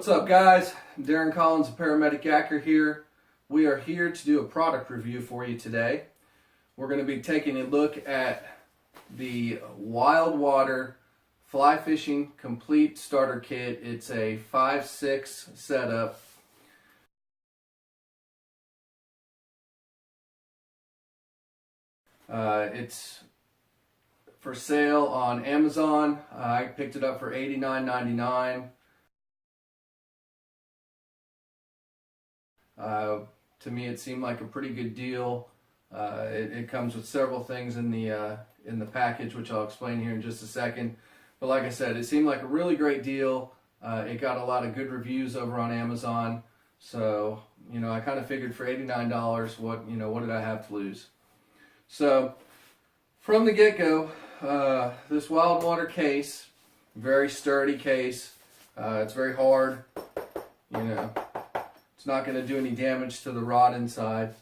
What's up, guys? Darren Collins, a paramedic actor here. We are here to do a product review for you today. We're going to be taking a look at the Wildwater Fly Fishing Complete Starter Kit. It's a 5/6 setup. It's for sale on Amazon. I picked it up for $89.99. To me, it seemed like a pretty good deal. It comes with several things in the package, which I'll explain here in just a second. But like I said, it seemed like a really great deal. It got a lot of good reviews over on Amazon. So, I kind of figured for $89, what did I have to lose? So, from the get-go, this Wildwater case, very sturdy case. It's very hard. It's not going to do any damage to the rod inside.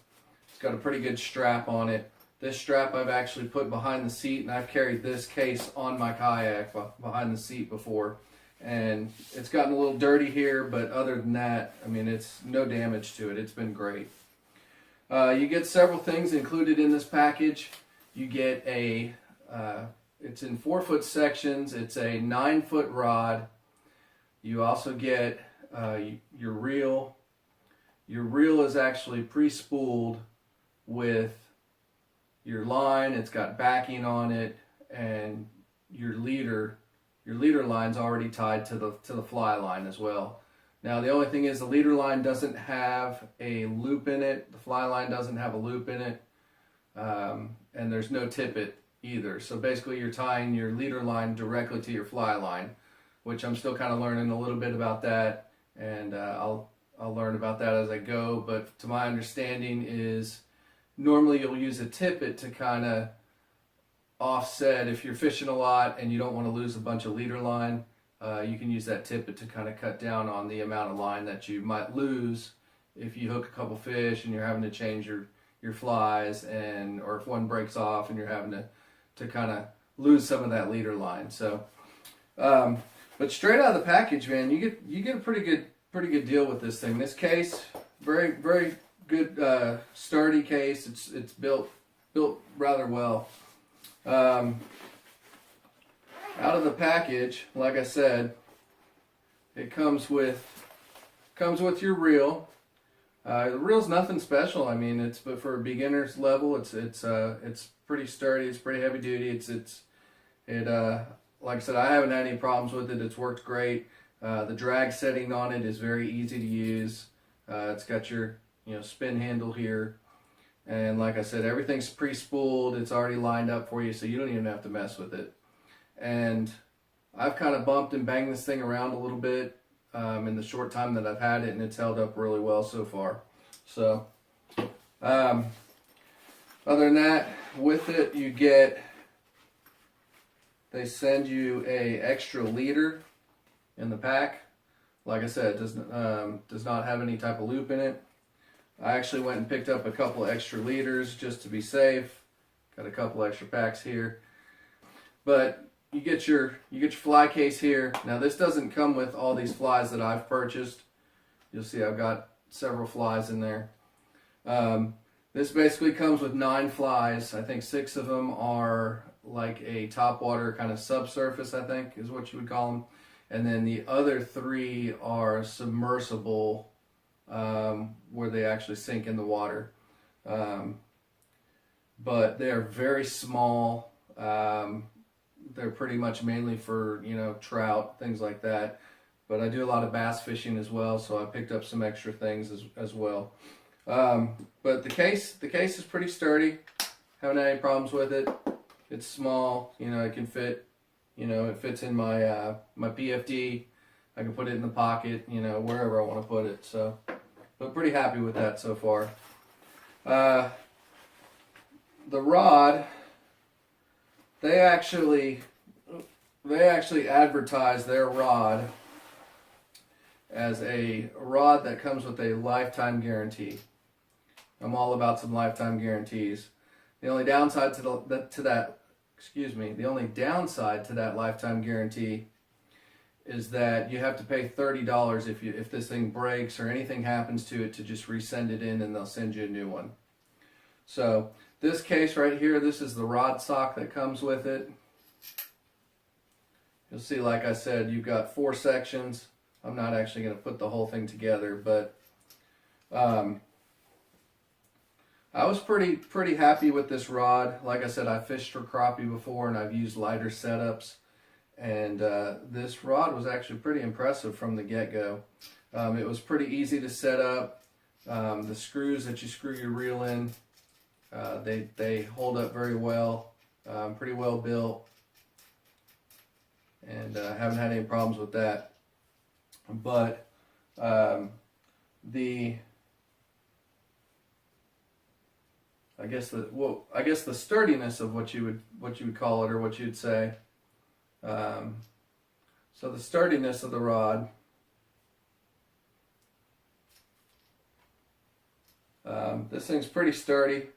It's got a pretty good strap on it. This strap I've actually put behind the seat, and I've carried this case on my kayak behind the seat before. And it's gotten a little dirty here, but other than that, it's no damage to it. It's been great. You get several things included in this package. You get it's in 4-foot sections. It's a 9-foot rod. You also get your reel. Your reel is actually pre-spooled with your line. It's got backing on it, and your leader line's already tied to the fly line as well. Now the only thing is the leader line doesn't have a loop in it. The fly line doesn't have a loop in it, and there's no tippet either. So basically, you're tying your leader line directly to your fly line, which I'm still kind of learning a little bit about that, and I'll learn about that as I go, but to my understanding is normally you'll use a tippet to kind of offset if you're fishing a lot and you don't want to lose a bunch of leader line. You can use that tippet to kind of cut down on the amount of line that you might lose if you hook a couple fish and you're having to change your flies, or if one breaks off and you're having to kind of lose some of that leader line. So, but straight out of the package, man, you get a pretty good deal with this thing. This case, very very good, sturdy case. It's built rather well. Out of the package, like I said, it comes with your reel. The reel's nothing special. But for a beginner's level, it's pretty sturdy. It's pretty heavy duty. Like I said, I haven't had any problems with it. It's worked great. The drag setting on it is very easy to use. It's got your spin handle here, and like I said, everything's pre-spooled. It's already lined up for you, so you don't even have to mess with it. And I've kind of bumped and banged this thing around a little bit in the short time that I've had it, and it's held up really well so far. So other than that, with it they send you a extra leader in the pack. Like I said, it does not have any type of loop in it. I actually went and picked up a couple of extra leaders just to be safe. Got a couple extra packs here. But you get your fly case here. Now this doesn't come with all these flies that I've purchased. You'll see I've got several flies in there. This basically comes with 9 flies. I think 6 of them are like a topwater kind of subsurface, I think is what you would call them. And then the other 3 are submersible, where they actually sink in the water. But they're very small. They're pretty much mainly for, trout, things like that. But I do a lot of bass fishing as well, so I picked up some extra things as well. But the case is pretty sturdy. Haven't had any problems with it. It's small, it can fit. It fits in my my PFD. I can put it in the pocket, wherever I want to put it. So, but pretty happy with that so far. The rod, they actually advertise their rod as a rod that comes with a lifetime guarantee. I'm all about some lifetime guarantees. The only downside the only downside to that lifetime guarantee is that you have to pay $30 if this thing breaks or anything happens to it, to just resend it in, and they'll send you a new one. So this case right here, this is the rod sock that comes with it. You'll see, like I said, you've got 4 sections. I'm not actually going to put the whole thing together, but I was pretty happy with this rod. Like I said, I fished for crappie before, and I've used lighter setups. And this rod was actually pretty impressive from the get-go. It was pretty easy to set up. The screws that you screw your reel in, they hold up very well. Pretty well built, and haven't had any problems with that. But I guess the sturdiness of what you would call it, or what you'd say. So the sturdiness of the rod, this thing's pretty sturdy.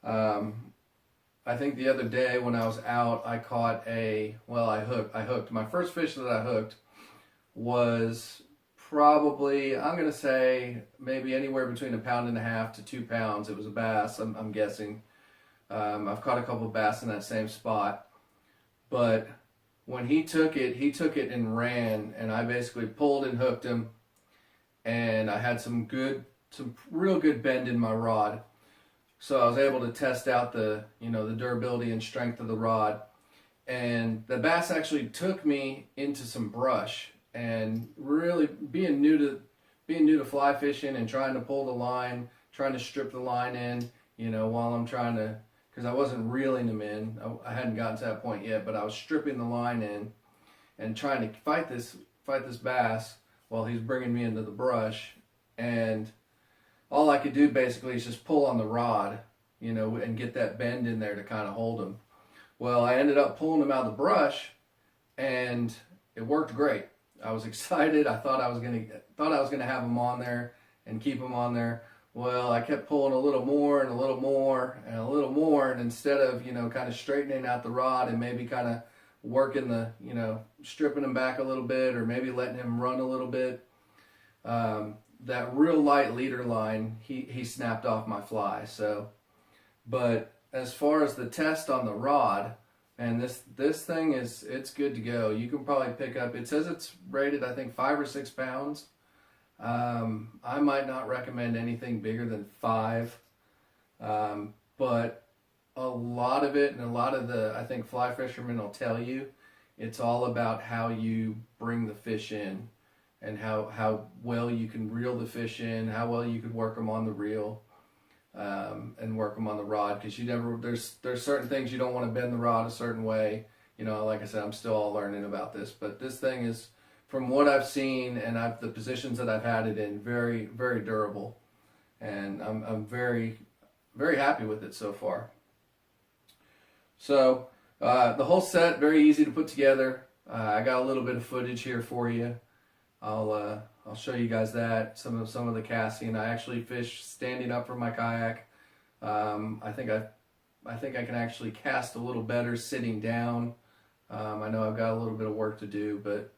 I think the other day when I was out, I caught I hooked. My first fish that I hooked was probably, I'm going to say, maybe anywhere between 1.5 pounds to 2 pounds. It was a bass, I'm guessing. I've caught a couple of bass in that same spot. But when he took it and ran, and I basically pulled and hooked him, and I had some real good bend in my rod. So I was able to test out the durability and strength of the rod. And the bass actually took me into some brush, and really being new to fly fishing and trying to pull the line, trying to strip the line in, while I'm trying to, because I wasn't reeling them in. I hadn't gotten to that point yet, but I was stripping the line in and trying to fight this bass while he's bringing me into the brush. And all I could do basically is just pull on the rod, and get that bend in there to kind of hold him. Well, I ended up pulling him out of the brush, and it worked great. I was excited. I thought I was gonna have him on there and keep him on there. Well, I kept pulling a little more and a little more and a little more, and instead of kind of straightening out the rod and maybe kind of working the stripping him back a little bit, or maybe letting him run a little bit, that real light leader line, he snapped off my fly. So, but as far as the test on the rod, and this thing it's good to go. You can probably pick up, it says it's rated, I think, 5 or 6 pounds. I might not recommend anything bigger than 5, but a lot of it, and a lot of I think fly fishermen will tell you, it's all about how you bring the fish in, and how well you can reel the fish in, how well you could work them on the reel, and work them on the rod, because there's certain things you don't want to bend the rod a certain way. Like I said, I'm still all learning about this, but this thing is, from what I've seen and the positions that I've had it in, very, very durable, and I'm very, very happy with it so far. So the whole set, very easy to put together. I got a little bit of footage here for you. I'll show you guys that, some of the casting. I actually fished standing up from my kayak. I think I can actually cast a little better sitting down. I know I've got a little bit of work to do, but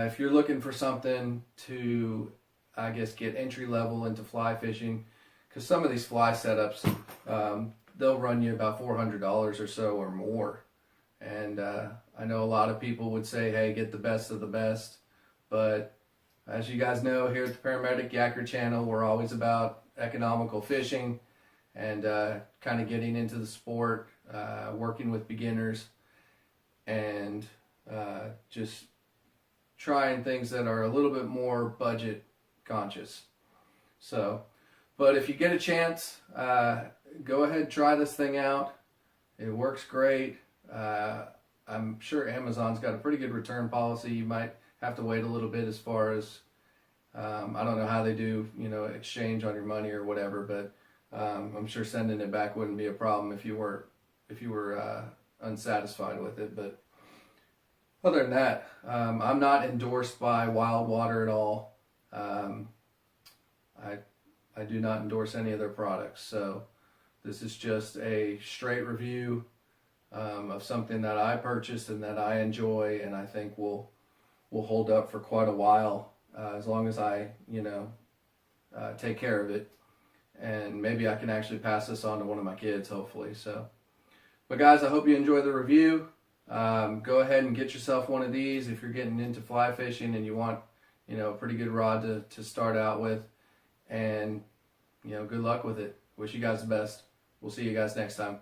if you're looking for something to, I guess, get entry level into fly fishing, because some of these fly setups, they'll run you about $400 or so or more. And I know a lot of people would say, hey, get the best of the best. But as you guys know, here at the Paramedic Yacker channel, we're always about economical fishing and kind of getting into the sport, working with beginners, and just trying things that are a little bit more budget conscious. So, but if you get a chance, go ahead and try this thing out. It works great. I'm sure Amazon's got a pretty good return policy. You might have to wait a little bit as far as, I don't know how they do, exchange on your money or whatever, but I'm sure sending it back wouldn't be a problem if you were unsatisfied with it. But other than that, I'm not endorsed by Wildwater at all. I do not endorse any of their products. So this is just a straight review of something that I purchased and that I enjoy, and I think will hold up for quite a while, as long as I take care of it. And maybe I can actually pass this on to one of my kids, hopefully. So, but guys, I hope you enjoy the review. Go ahead and get yourself one of these if you're getting into fly fishing and you want, a pretty good rod to start out with. And, good luck with it. Wish you guys the best. We'll see you guys next time.